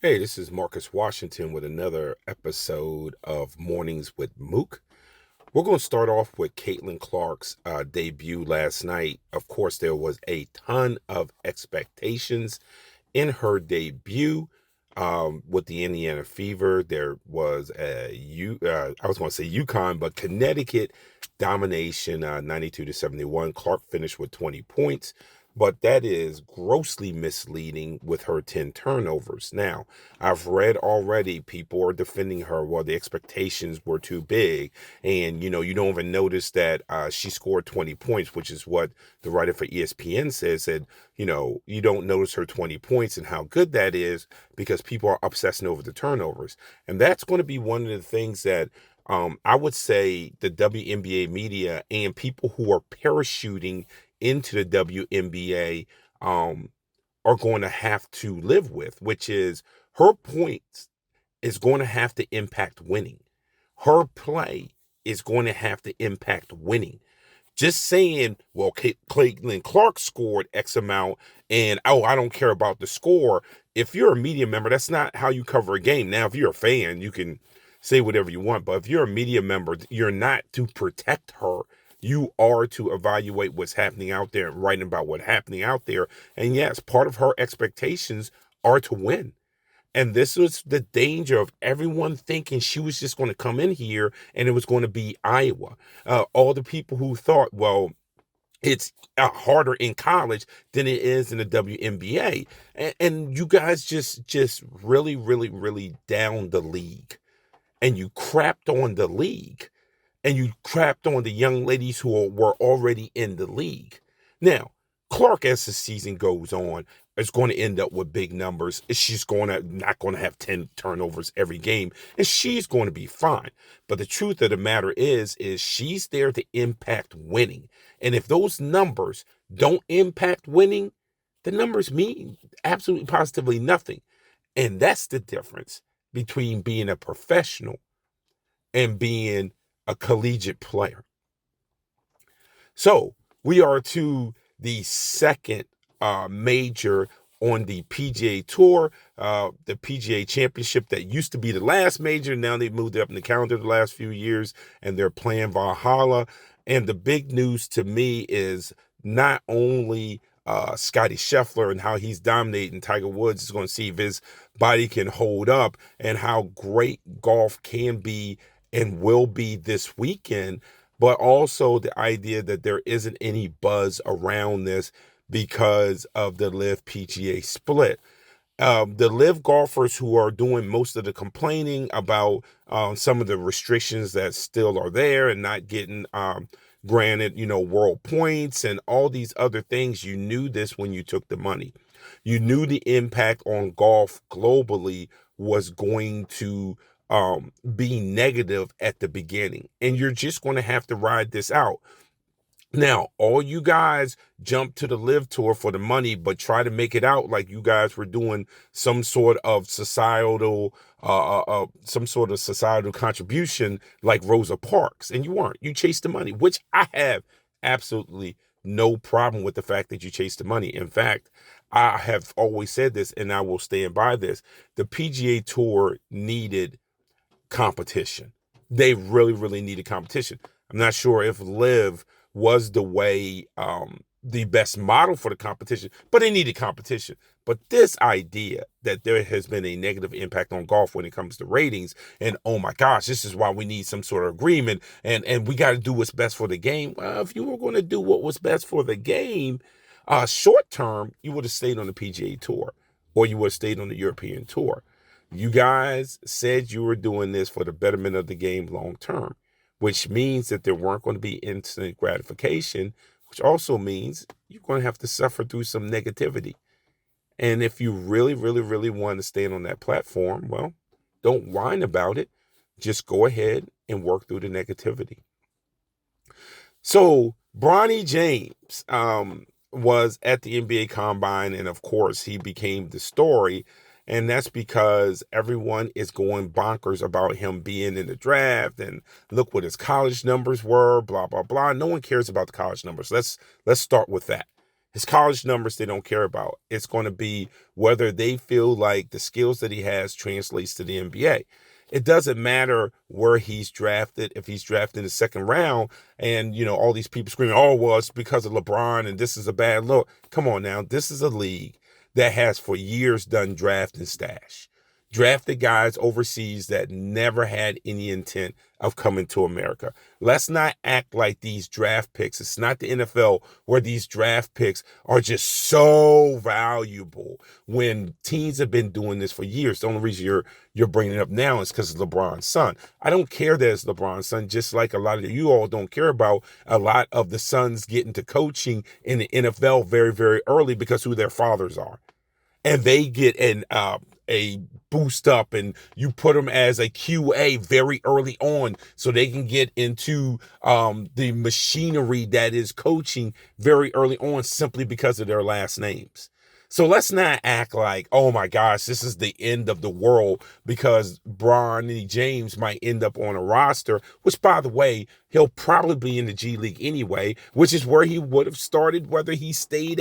Hey, this is Marcus Washington with another episode of Mornings with Mook. We're going to start off with Caitlin Clark's debut last night. Of course, there was a ton of expectations in her debut with the Indiana Fever. There was I was going to say UConn, but Connecticut domination, 92-71. Clark finished with 20 points, but that is grossly misleading with her 10 turnovers. Now, I've read already people are defending her. Well, the expectations were too big, and you don't even notice that she scored 20 points, which is what the writer for ESPN said you don't notice her 20 points and how good that is because people are obsessing over the turnovers. And that's going to be one of the things that I would say the WNBA media and people who are parachuting into the WNBA are going to have to live with, which is her points is going to have to impact winning. Her play is going to have to impact winning. Just saying, well, Caitlin Clark scored X amount, and I don't care about the score. If you're a media member, that's not how you cover a game. Now, if you're a fan, you can say whatever you want, but if you're a media member, you're not to protect her. You are to evaluate what's happening out there and writing about what's happening out there. And yes, part of her expectations are to win. And this was the danger of everyone thinking she was just going to come in here and it was going to be Iowa. All the people who thought, well, it's harder in college than it is in the WNBA. And you guys just really, really, really down the league. And you crapped on the league. And you crapped on the young ladies who were already in the league. Now, Clark, as the season goes on, is going to end up with big numbers. She's not going to have 10 turnovers every game, and she's going to be fine. But the truth of the matter is she's there to impact winning. And if those numbers don't impact winning, the numbers mean absolutely positively nothing. And that's the difference between being a professional and being a collegiate player. So we are to the second major on the PGA Tour, the PGA Championship that used to be the last major. Now they've moved it up in the calendar the last few years, and they're playing Valhalla. And the big news to me is not only Scotty Scheffler and how he's dominating. Tiger Woods is going to see if his body can hold up and how great golf can be and will be this weekend, but also the idea that there isn't any buzz around this because of the Live PGA split. The Live golfers who are doing most of the complaining about some of the restrictions that still are there and not getting granted, world points and all these other things. You knew this when you took the money. You knew the impact on golf globally was going to be negative at the beginning, and you're just going to have to ride this out. Now, all you guys jump to the Live Tour for the money, but try to make it out like you guys were doing some sort of societal contribution like Rosa Parks, and you weren't. You chased the money, which I have absolutely no problem with the fact that you chased the money. In fact, I have always said this, and I will stand by this. The PGA Tour needed competition. They really, really needed competition. I'm not sure if Live was the best model for the competition, but they needed competition. But this idea that there has been a negative impact on golf when it comes to ratings, and oh my gosh, this is why we need some sort of agreement, and we got to do what's best for the game. Well, if you were going to do what was best for the game, short term, you would have stayed on the PGA Tour, or you would have stayed on the European Tour. You guys said you were doing this for the betterment of the game long term, which means that there weren't going to be instant gratification, which also means you're going to have to suffer through some negativity. And if you really, really, really want to stand on that platform, well, don't whine about it. Just go ahead and work through the negativity. So Bronny James was at the NBA Combine, and of course, he became the story. And that's because everyone is going bonkers about him being in the draft. And look what his college numbers were, blah, blah, blah. No one cares about the college numbers. Let's start with that. His college numbers, they don't care about. It's going to be whether they feel like the skills that he has translates to the NBA. It doesn't matter where he's drafted. If he's drafted in the second round and, all these people screaming, oh, well, it's because of LeBron and this is a bad look. Come on now. This is a league that has for years done draft and stash. Drafted guys overseas that never had any intent of coming to America. Let's not act like these draft picks. It's not the NFL where these draft picks are just so valuable when teams have been doing this for years. The only reason you're bringing it up now is because of LeBron's son. I don't care that it's LeBron's son, just like a lot of you all don't care about a lot of the sons getting to coaching in the NFL very, very early because who their fathers are. And they get a boost up and you put them as a QA very early on so they can get into the machinery that is coaching very early on simply because of their last names. So let's not act like, oh my gosh, this is the end of the world because Bronny James might end up on a roster, which by the way, he'll probably be in the G League anyway, which is where he would have started, whether he stayed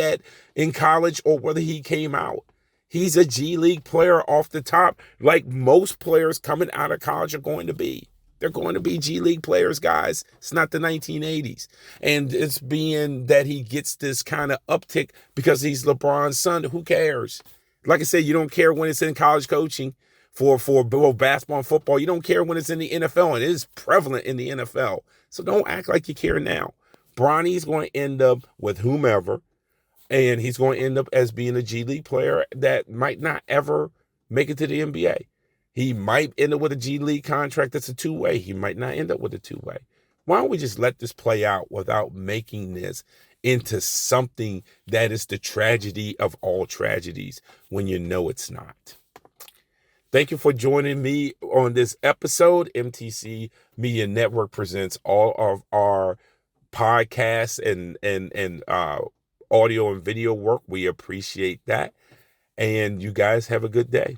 in college or whether he came out. He's a G League player off the top, like most players coming out of college are going to be. They're going to be G League players, guys. It's not the 1980s. And it's being that he gets this kind of uptick because he's LeBron's son. Who cares? Like I said, you don't care when it's in college coaching for both basketball and football. You don't care when it's in the NFL, and it is prevalent in the NFL. So don't act like you care now. Bronny's going to end up with whomever, and he's going to end up as being a G League player that might not ever make it to the NBA. He might end up with a G League contract that's a two-way. He might not end up with a two-way. Why don't we just let this play out without making this into something that is the tragedy of all tragedies when you know it's not? Thank you for joining me on this episode. MTC Media Network presents all of our podcasts and audio and video work. We appreciate that. And you guys have a good day.